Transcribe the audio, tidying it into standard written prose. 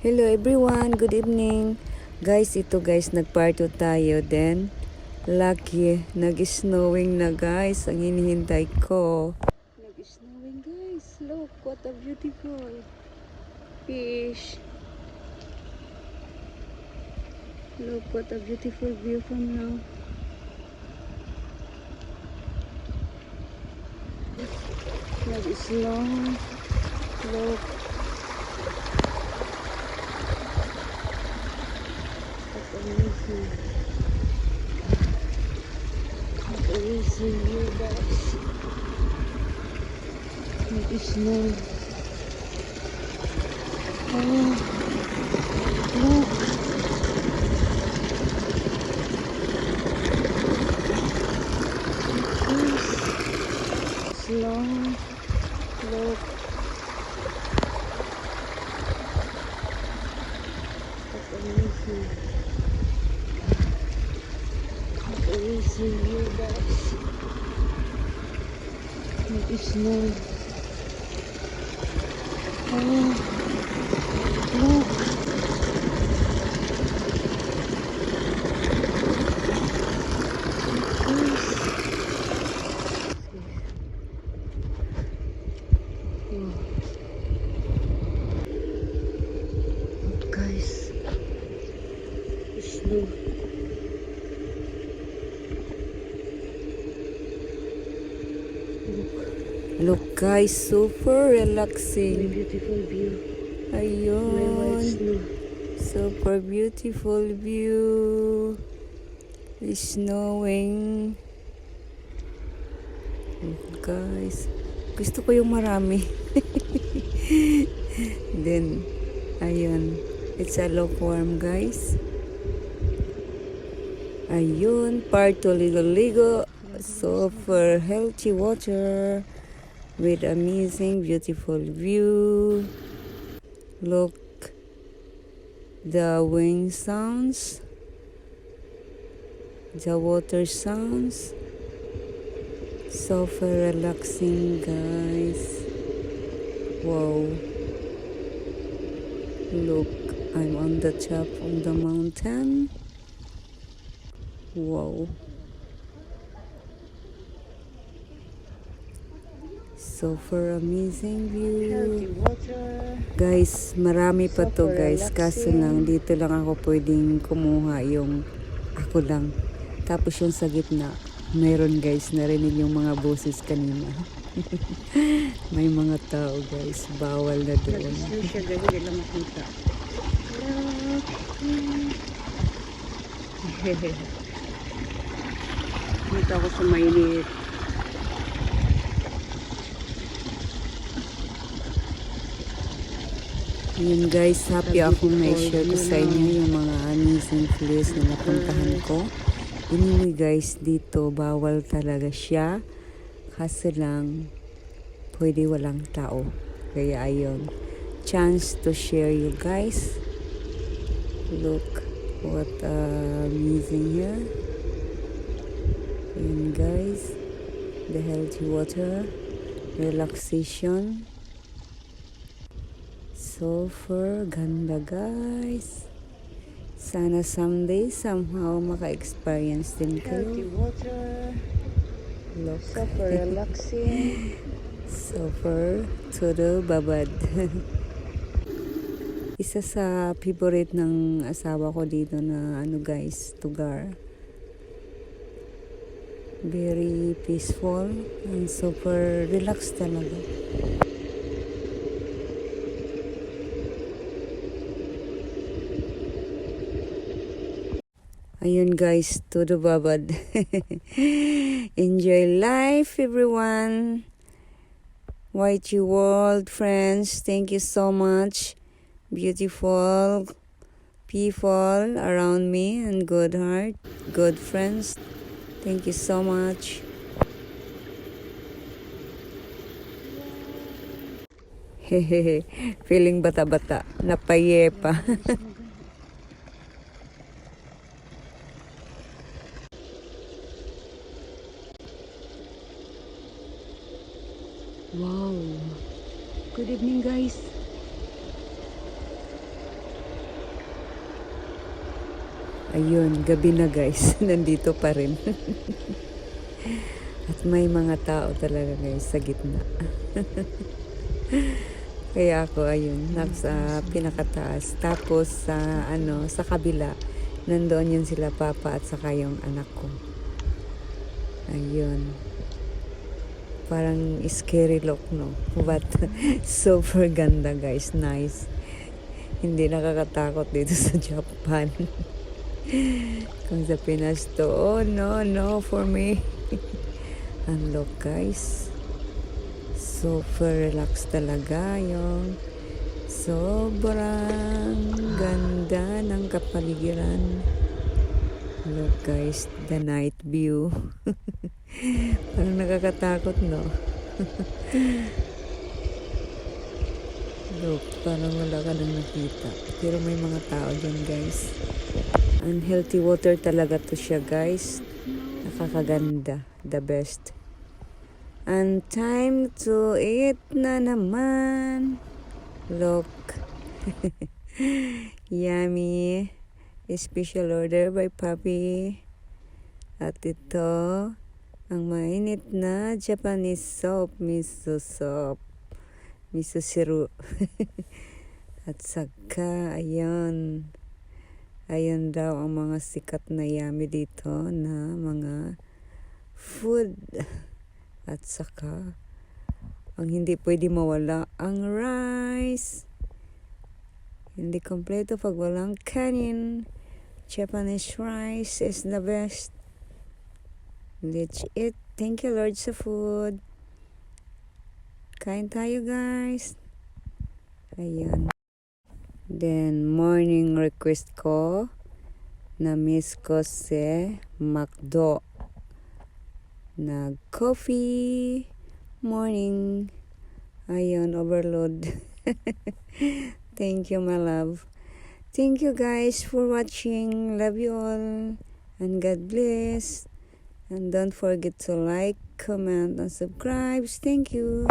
Hello everyone, good evening. Guys, ito guys, nagparto tayo then. Lucky, nag-snowing na guys, ang hinihintay ko. Nag-snowing guys, look, what a beautiful fish. Look, what a beautiful view from now. Nag-snow, look. That's amazing. Amazing view guys. Nag-snow. Oh, look. Snow. Look. That's amazing. That's amazing view guys. Nag-snow. Oh, look. Guys, snow. Look guys, super relaxing. Beautiful view. Ayun. Super beautiful view. It's snowing. Look guys. Gusto ko yung marami. Then, ayun. It's a lukewarm guys. Ayun, part to ligo-ligo. Super healthy water with amazing beautiful view. Look, the wind sounds, the water sounds. Super relaxing guys. Wow. Look, I'm on the top of the mountain. Wow. Super amazing view. Healthy water. Guys, marami pa to Super guys. Kaso relaxing. lang, dito lang ako pwedeng kumuha yung ako lang. Tapos yung sa gitna, meron guys, narinig yung mga boses kanina. May mga tao guys, bawal na doon. Nag-snow siya guys, hindi lang makita. Dito ako sa mainit. Yun guys, happy akong na-share ko sa inyo yung mga amazing place na napuntahan ko. Anyway guys, dito bawal talaga siya. Kaso lang, pwede walang tao. Kaya ayun, chance to share you guys. Look, what amazing here. Yun guys, the healthy water, relaxation. Super ganda guys. Sana someday somehow maka-experience din Healthy kayo. water. Look. Super relaxing. Super to the babad. Isa sa favorite ng asawa ko dito na ano guys, lugar. Very peaceful and super relaxed talaga. Ayun guys, to the babad. Enjoy life everyone. YT World friends, thank you so much. Beautiful people around me and good heart, good friends. Thank you so much. Hehehe, feeling bata-bata, napaye pa. Wow. Good evening guys. Ayun, gabi na guys. Nandito pa rin. At may mga tao talaga guys sa gitna. Kaya ako ayun, nasa pinakataas. Tapos sa kabila, nandoon yun sila papa at saka yung anak ko. Ayun. Parang scary look, no? But super ganda guys, nice. Hindi nakakatakot dito sa Japan. Kung sa Pinas to, oh no for me. And look guys, super relax talaga yung sobrang ganda ng kapaligiran. Look guys, the night view. Parang nakakatakot, no? Look, parang wala ka nang nakita. Pero may mga tao dyan guys. Unhealthy water talaga to siya guys. Nakakaganda. The best. And time to eat na naman. Look. Yummy. Special order by Papi. At ito, ang mainit na Japanese soup. Miso soup. Miso siru. At saka, ayun. Ayun daw ang mga sikat na yummy dito na mga food. At saka, ang hindi pwede mawala, ang rice. Hindi kompleto pag walang kanin. Japanese rice is the best. Let's eat. Thank you Lord sa food. Kain tayo guys. Ayan. Then, morning request ko. Na-miss ko si McDo. Nag-coffee. Morning. Ayun, overload. Thank you, my love. Thank you guys for watching. Love you all. And God bless. And don't forget to like, comment, and subscribe. Thank you.